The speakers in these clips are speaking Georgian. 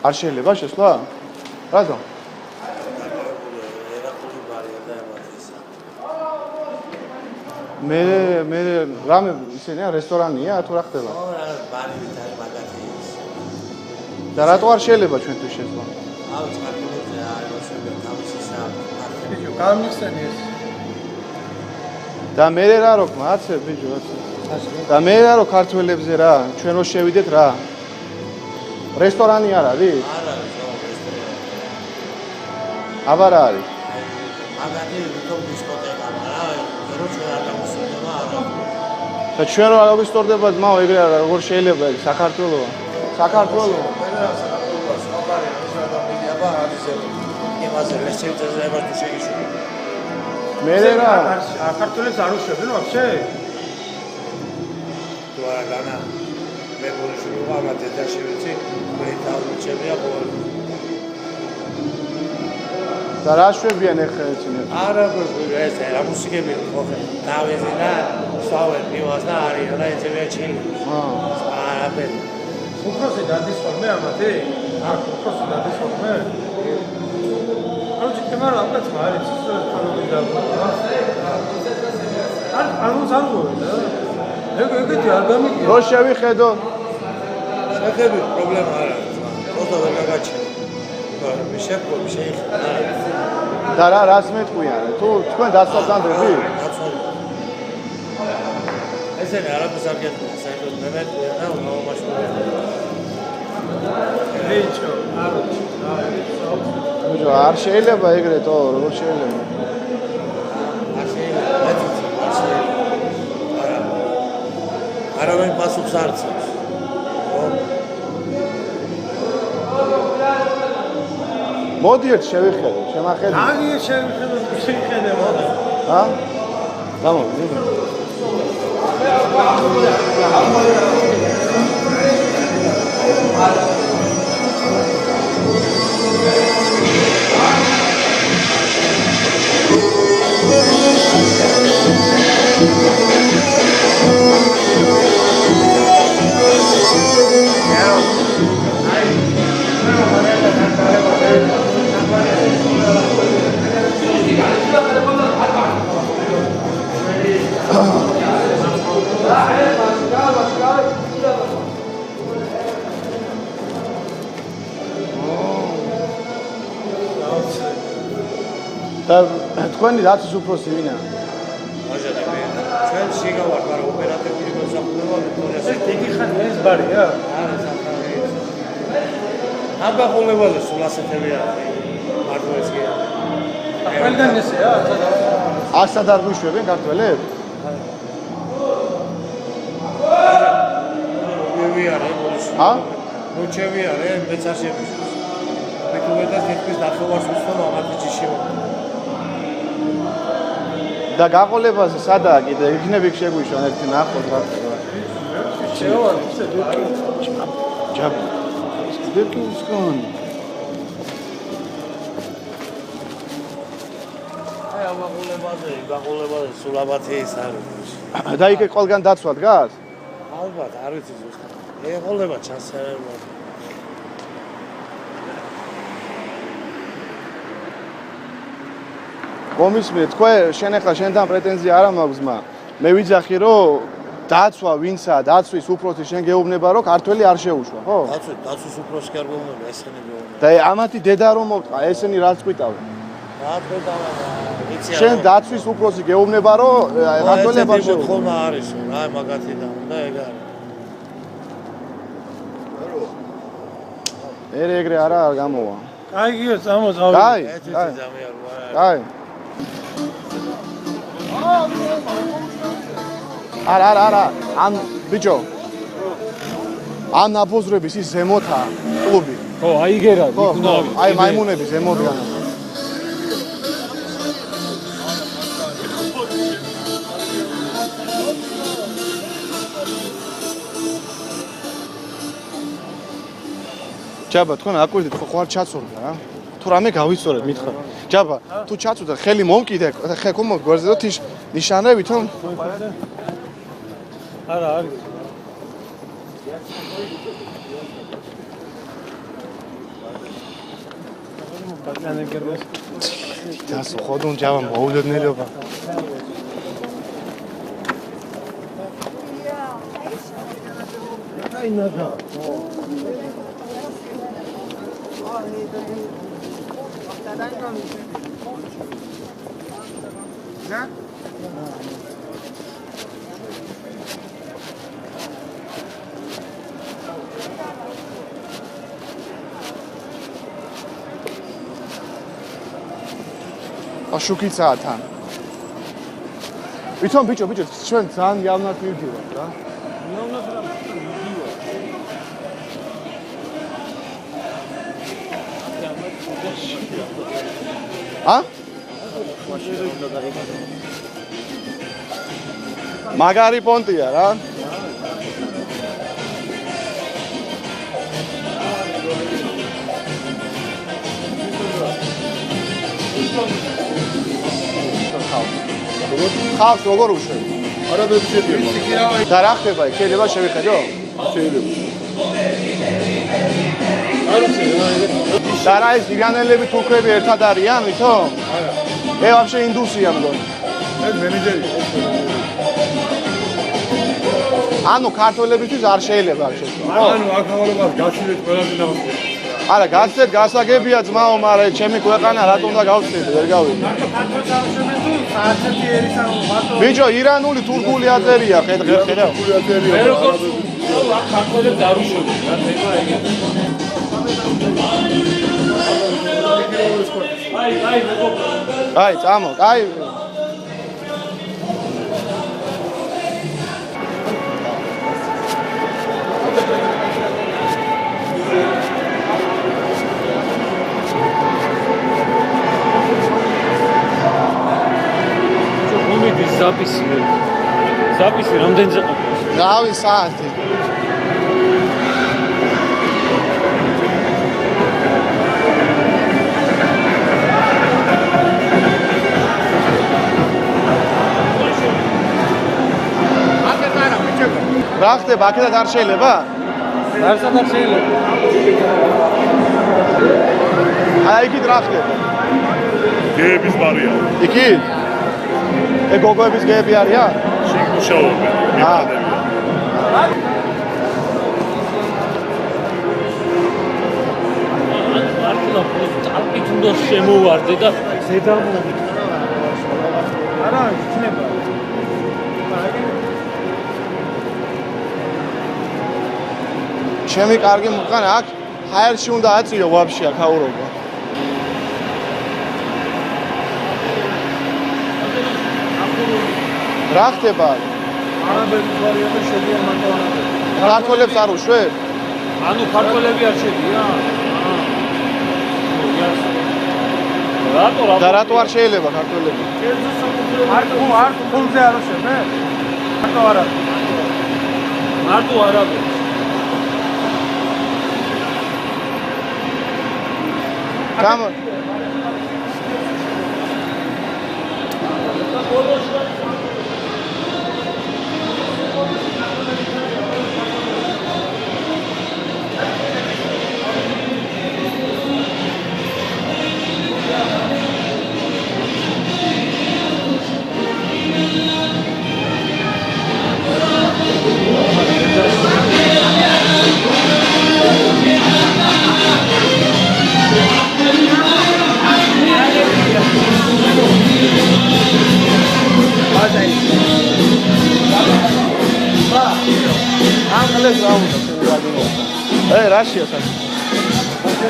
არ შეიძლება შესვლა? რატომ? მე რამე ისენია რესტორანია თუ რა ხდება? ბარი ვიტარი მაგათია. და რატო არ შეიძლება ჩვენთვის შესვლა? აუ წაკეთე აეროსები თავისისა. ბიჭო, გამიხსენი ეს. და მე რა რო მაცე ბიჭო ასე. და მე რა რო ქართველებზე რა, ჩვენ რო შევიდეთ რა. რესტორანი არ არის? არ არის რესტორანი. აბა რა არის? მაგათი ვიქო დისკოტეკა რა, რო ჩვენ არ გამოსულდება არა. და ჩვენ რო არ ვისტორდება ძმაო ეგრე არა, როგორ შეიძლება ეს საქართველოა? საქართველოა. იმაზე რესტორანზე აბა თუ შეგიშვი. მე რა საქართველოს არ უშვებენ ვაფშე? თუ არა განა მე ბოლოში ვიყავ დედაში ვიცი, მე დავუჩებია ყოველ. და რა შვებიან ეხლა ეცინე? არა ეს რა მუსიკები ხო დავეზე და სავენ მივას და არის რა ეცებია ჩილი. არა ბენ. უფროსი დადის ხოლმე ამათი? არ უფროსი დადის ხოლმე? короче, თემარა ამაც არის ისე ხანები და არ მოსალგოე და ეგეთი არ გამიგია. რო შევიხედო. შეხები პრობლემა არ არის. ხოდა ვერ გაგაჩნია. მე შეფრობ შეიძლება. და რას მეტყვიან? თუ თქვენ დასწავლდები? ესენი არაფერს არ გეტყვიან, საერთოდ მე მეტყვიან და უმამაშია. ბიჭო, ბიჭო, არ შეიძლება ეგრე თო, როგორ შეიძლება? არ შეიძლება. არა მე პასუხს არ ცავს. მოდი ერთ შევიხედო, შემახედე. აგია შევიხედე მოდი. ჰა? გამოდი. და თქვენი დაცვის უფროსი ვინა? აჟადე მე. ჩვენ შეგავარ, მაგრამ ოპერატიული მოსახლეობა ვიქტორიას. ეს დიდი ხანია ეს ბარია? არა, საფარი. აბა ყოლებაზე სულ ასეთები არის. მარტო ეს კი არა. ყველგან ესეა? ასად არ გვიშვებენ ქართველებს? მე არა, ბოლოს. ჰა? მოჩევი არა, მეც არ შევიშვი. მე თუმეტას თითქმის ნახევარს ვუსვამ ამათი ჯიში. და გაყოლებაზე სადაა კიდე იქნები შეგვიშვან ერთი ნახოთ რა ხდება. შეოვარ ისე ბერკი. ჯაბი. ბერკი ისკონ. აი ამაღულებაზე სულ აბათი ის არის. და იქ ყველგან დაცვა დგას? ალბათ, არ ვიცი ზუსტად. ეყოლება ჩასერება. მომისმენთ, თქვენ შენ ახლა შენთან პრეტენზია არ მაქვს, მე ვიძახი რომ დაცვა ვინცა დაცვის უფროსი შენ გეუბნება რომ ქართველი არ შეუშვა, ხო? დაცვის უფროსი კი არ გეუბნება, ესენი გეუბნება. და ამათი დედა რომ მოვტყა, ესენი რაც ყვითავენ. რა ყვითავა, იცი არა. შენ დაცვის უფროსი გეუბნება რომ ქართველი არ შეუშვა. ხონა არის, რა მაგათი და უნდა ეგ არის. ერე ეგრე არა გამოვა. აი გიო წამოწავი. აი, აი. არა, ან ბიჭო. ან აბოზრების ის ზემოთა კლუბი. ხო, აი გერა, იქნავი. აი მაიმუნები ზემოდან. ჯაბა, თქვენ აკვირდით, ხო არ ჩაცორდა რა? თუ რამე გავიწორეთ მითხრა. ჯაბა, თუ ჩაწვდა ხელი მომკიდე, ხეკო მოგვერზე და თიშ ნიშანები თო. არა, არის. ბატონო გერდეს. დასო ხოდუნ ჯაბა მოუდნელობა. აი ნადა. რა? აშუქიცაა თან. ვითომ ბიჭო, ჩვენ ძალიან იავნად მივდივართ რა. იავნად რა მივდივარ. ა? მაგარი პონტია რა. ხავს როგორ უშვებ? არა შეიძლება. და რა ხდება იქ? შეიძლება შევიხედო? შეიძლება. და რა ეს ირანელები თურქები ერთად არიან ვითომ? არა. вообще ინდუსია მგონი. ეს მენეჯერი. ანუ ქართველებისთვის არ შეიძლება არ შეცვალო. ანუ აქაურობას გაცილეთ ყველაზე დავხსნით. არა, გაცეთ გასაგებია ძმაო, მაგრამ ჩემი ქვეყანა რატომ უნდა გავხსნით, ვერ გავიგე. ბიჭო, ირანული თურქული აწერია, ხედავ. თურქული აწერია. მე როგორც აქ ქართველებს არ უშვებენ, რა თემა ეგეთი. აი, მეგობრებო. აი, წამო, აი. ზაპისი რამდენზე ყოფს? რავი საათი. რა ხდება? აქედაც არ შეიძლება? არცად არ შეიძლება. აი იქით რა ხდება? გეების ბარია. იქით? გოგოების გეები არიან? მუშაობენ, მიწადებიან. არტილა ტალკით უნდა შემოვარდე და ზედამოვიდე. არა, იქნება. ჩემი კარგი მყანა აქ ჰაერში უნდა აწიო ვაფშე აქ აურობა. რა ხდება? არაბების ვარიანტი შედიან მარტო. ქართველებს არ უშვებ? ანუ ქართველები არ შედიან? რატო და რატო არ შეიძლება ქართველები? არ ფულზე არ უშვებ? მარტო არა. მარტო არაბები. გამო Ey, Russia, sir.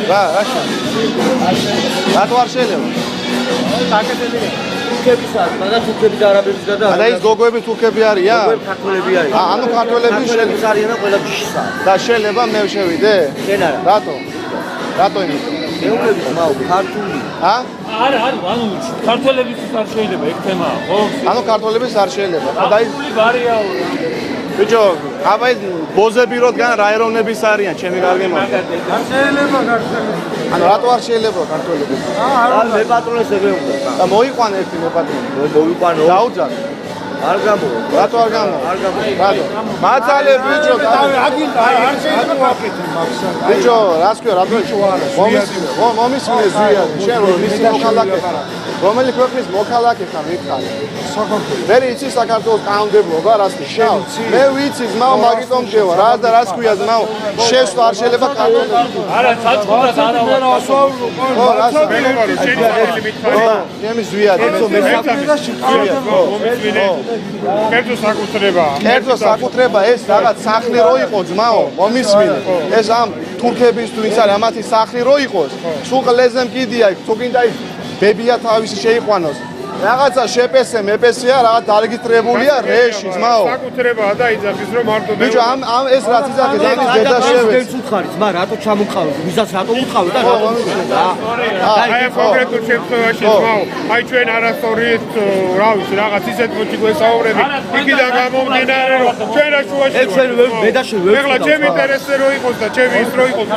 Russia. რატო არ შეიძლება? დაკეთებია. თურქებისა და თურქები და არაბების გადა. და ის გოგოები თურქები არიან? გოგოები ქართველები არიან. ანუ ქართველები შეიძლება არიან და ყველა ჯიშისა. და შეიძლება მე შევიდე? შენ არა. რატო? რატო იმიტომ? მეუბნები მაო ქართული. არა, ანუ ქართველებისთვის არ შეიძლება ეგ თემაა, ხო? ანუ ქართველების არ შეიძლება. და ის ქართული ბარიაო. ბიჭო, აბა ეს ბოზები როდგან რა ეროვნების არიან, ჩემი კარგი მოხდა. არ შეიძლება ქართველები. ანუ რატო არ შეიძლება ქართველები? მე პატრონესები უნდა. და მოიყვანე ერთი მეპატრონე. მოვიყვანო. დაუძახ. არ გამო. რატო არ გამო? არ გამო. რატო? მაცალე ბიჭო, აგინდა არ შეიძლება ვაკეთო მაგსა. ბიჭო, რას ქვია, რატო მომისმინე ზვია, შენ რომ მისი მოქალაქე ხარ. რომელი ქვეყნის მოქალაქე ხარ, ვიქარ? საქართველოს. მე იცი საქართველოს კანონმდებლობა, რას ქვია? მე ვიცი, ძმაო, მაგიტომ შევა, რა და რას ქვია, ძმაო? შესვლა არ შეიძლება კანონმდებლობა. არა, საწყობად არა. ხო, რას? მეგობარო, შენი სახელი მითხარი. ხო, ჩემი ზვია, კერძო საკუთრება. კერძო საკუთრება ეს რაღაც სახლი რო იყოს, ძმაო, მომისმინე. ეს ამ თურქების თუ ის არის, ამათი სახლი რო იყოს, სულ ყლეზე მკიდია, თუ გინდა ის ბებია თავისი შეიყვანოს. რაღაცა შეპესე, მეპესია, რაღაც დარეგისტრირებულია რეში, ძმაო. საკუთრებაა და იძახის რომ მარტო ბიჭო, ამ ეს რაც იძახის, ამის დედა შევეც. პრეზიდენტს უთხარი, ძმა, რატო ჩამოყავთ? ვიზას რატო უთხავთ და ხო, რატო მომისმინე. აი კონკრეტულ შემთხვევაში ძმაო, აი ჩვენ არასწორით, რა ვიცი, რაღაც ისეთ მოჭი გვესაუბრები, იქიდან გამომდინარე რომ ჩვენ რა შუაში ეს ჩვენ მე და შენ ვერ ეხლა ჩემი ინტერესზე რო იყოს და ჩემი ის რო იყოს,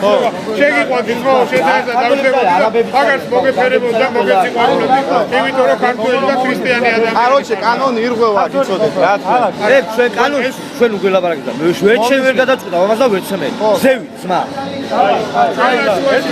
შეგიყვანდი ძმაო, შედაერთა დავდებოდი და მაგას მოგეფერებოდი და მოგეციყვანებოდი, იმიტომ რომ ქართველი და ქრისტიანი ადამიანი. კაროჩე, კანონი ირღვევა, იცოდეთ რა თქმა უნდა. ეს ჩვენ კანონს ჩვენ უგველაპარაკეთ და მე ვერ გადაწყვიტა ამას და ვერ ცემენ. ზევი, ძმა. ჩვენ რა შუაში